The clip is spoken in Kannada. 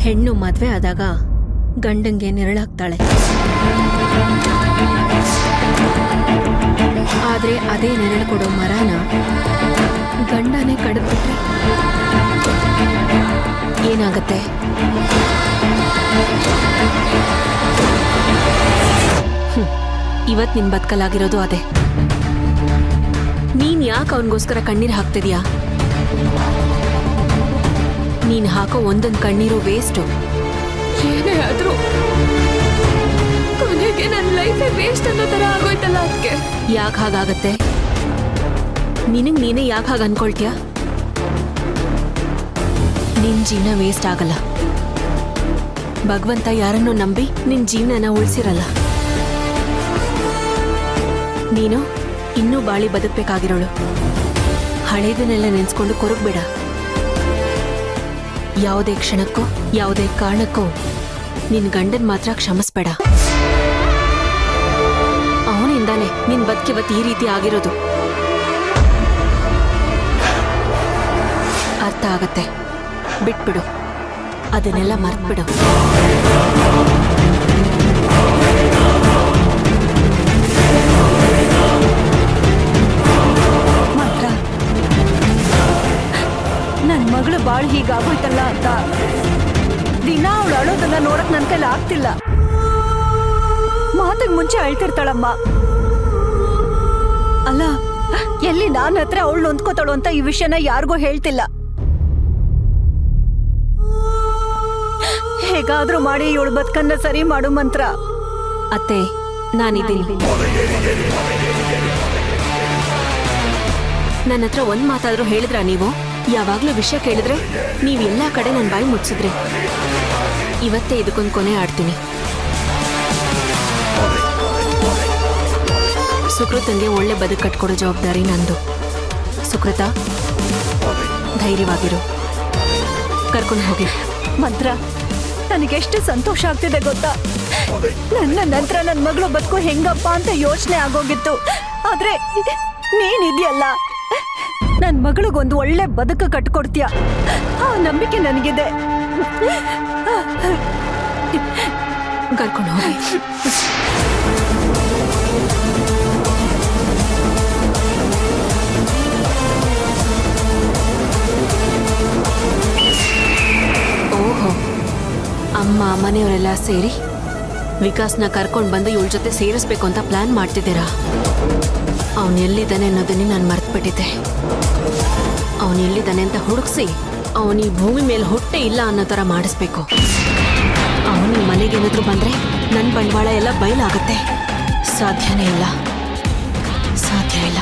ಹೆಣ್ಣು ಮದ್ವೆ ಆದಾಗ ಗಂಡಂಗೆ ನೆರಳಾಗ್ತಾಳೆ. ಆದ್ರೆ ಅದೇ ನೆರಳು ಕೊಡೋ ಮರನ ಗಂಡನೇ ಕಡಿದ್ಬಿಟ್ರೆ ಏನಾಗತ್ತೆ? ಇವತ್ ನಿನ್ ಬದುಕಲಾಗಿರೋದು ಅದೇ. ನೀನ್ ಯಾಕೆ ಅವನಿಗೋಸ್ಕರ ಕಣ್ಣೀರ್ ಹಾಕ್ತಿದ್ಯಾ? ನೀನ್ ಹಾಕೋ ಒಂದೊಂದು ಕಣ್ಣೀರು ವೇಸ್ಟು. ಏನೇ ಆದ್ರೂ ಕೊನೆಗೆ ನನ್ನ ಲೈಫೇ ವೇಸ್ಟ್ ಅನ್ನೋ ತರ ಆಗೋಯ್ತಲ್ಲ. ಅದಕ್ಕೆ ಯಾಕೆ ಹಾಗಾಗತ್ತೆ? ನಿನಗ್ ನೀನೇ ಯಾಕೆ ಹಾಗೆ ಅನ್ಕೊಳ್ತೀಯ? ನಿನ್ ಜೀವನ ವೇಸ್ಟ್ ಆಗಲ್ಲ. ಭಗವಂತ ಯಾರನ್ನೂ ನಂಬಿ ನಿನ್ ಜೀವನನ ಉಳಿಸಿರಲ್ಲ. ನೀನು ಇನ್ನೂ ಬಾಳಿ ಬದುಕಬೇಕಾಗಿರೋಳು. ಹಳೇದನ್ನೆಲ್ಲ ನೆನ್ಸ್ಕೊಂಡು ಕೊರಗಬೇಡ. ಯಾವುದೇ ಕ್ಷಣಕ್ಕೂ ಯಾವುದೇ ಕಾರಣಕ್ಕೂ ನಿನ್ ಗಂಡನ್ ಮಾತ್ರ ಕ್ಷಮಿಸ್ಬೇಡ. ಅವನಿಂದಾನೆ ನಿನ್ ಬದುಕಿವತ್ತು ಈ ರೀತಿ ಆಗಿರೋದು. ಅರ್ಥ ಆಗತ್ತೆ, ಬಿಟ್ಬಿಡು, ಅದನ್ನೆಲ್ಲ ಮರ್ತ್ಬಿಡು. ಮಾತ್ರ ನನ್ ಮಗಳು ಬಾಳ್ ಹೀಗಾಗೋಯ್ತಲ್ಲ ಅಂತ ದಿನ ಅವಳು ಅಳೋದನ್ನ ನೋಡಕ್ ನನ್ ಕೈಲಿ ಆಗ್ತಿಲ್ಲ. ಮಾತಿಗೆ ಮುಂಚೆ ಅಳ್ತಿರ್ತಾಳಮ್ಮ. ಅಲ್ಲ, ಎಲ್ಲಿ ನಾನ್ ಹತ್ರ ಅವಳು ನೊಂದ್ಕೋತಾಳು ಅಂತ ಈ ವಿಷಯನ ಯಾರಿಗೂ ಹೇಳ್ತಿಲ್ಲ. ಹೇಗಾದ್ರೂ ಮಾಡಿ ಇವಳು ಬದುಕನ್ನ ಸರಿ ಮಾಡು ಮಂತ್ರ. ಅತ್ತೆ, ನಾನಿದ್ದೀನಿ. ನನ್ನ ಹತ್ರ ಒಂದ್ ಮಾತಾದ್ರೂ ಹೇಳಿದ್ರ ನೀವು? ಯಾವಾಗ್ಲೂ ವಿಷಯ ಕೇಳಿದ್ರೆ ನೀವೆಲ್ಲಾ ಕಡೆ ನನ್ನ ಬಾಯಿ ಮುಚ್ಚಿದ್ರಿ. ಇವತ್ತೇ ಇದಕ್ಕೊಂದು ಕೊನೆ ಆಡ್ತೀನಿ. ಸುಕೃತಂಗೆ ಒಳ್ಳೆ ಬದುಕು ಕಟ್ಕೊಡೋ ಜವಾಬ್ದಾರಿ ನಂದು. ಸುಕೃತ, ಧೈರ್ಯವಾಗಿರು, ಕರ್ಕೊಂಡು ಹೋಗಿ. ಮಂತ್ರ, ನನಗೆಷ್ಟು ಸಂತೋಷ ಆಗ್ತಿದೆ ಗೊತ್ತಾ? ನನ್ನ ನಂತರ ನನ್ನ ಮಗಳು ಬದುಕು ಹೆಂಗಪ್ಪ ಅಂತ ಯೋಚನೆ ಆಗೋಗಿತ್ತು. ಆದ್ರೆ ನೀನಿದ್ಯಲ್ಲ, ನನ್ನ ಮಗಳಿಗೊಂದು ಒಳ್ಳೆ ಬದುಕು ಕಟ್ಕೊಡ್ತೀಯ, ಆ ನಂಬಿಕೆ ನನಗಿದೆ. ಕರ್ಕೊಂಡು ಹೋಗಿ. ಓಹೋ, ಅಮ್ಮ ಮನೆಯವರೆಲ್ಲ ಸೇರಿ ವಿಕಾಸ್ನ ಕರ್ಕೊಂಡು ಬಂದು ಇವಳ ಜೊತೆ ಸೇರಿಸ್ಬೇಕು ಅಂತ ಪ್ಲಾನ್ ಮಾಡ್ತಿದ್ದೀರಾ? ಅವನು ಎಲ್ಲಿದ್ದಾನೆ ಅನ್ನೋದನ್ನೇ ನಾನು ಮರ್ತ್ಬಿಟ್ಟಿದ್ದೆ. ಅವನು ಎಲ್ಲಿದ್ದಾನೆ ಅಂತ ಹುಡುಕ್ಸಿ ಅವನು ಈ ಭೂಮಿ ಮೇಲೆ ಹೊಟ್ಟೆ ಇಲ್ಲ ಅನ್ನೋ ಥರ ಮಾಡಿಸ್ಬೇಕು. ಅವನು ಮನೆಗೆ ಏನಾದರೂ ಬಂದರೆ ನನ್ನ ಬಂಡವಾಳ ಎಲ್ಲ ಬಯಲಾಗುತ್ತೆ. ಸಾಧ್ಯನೇ ಇಲ್ಲ, ಸಾಧ್ಯ ಇಲ್ಲ.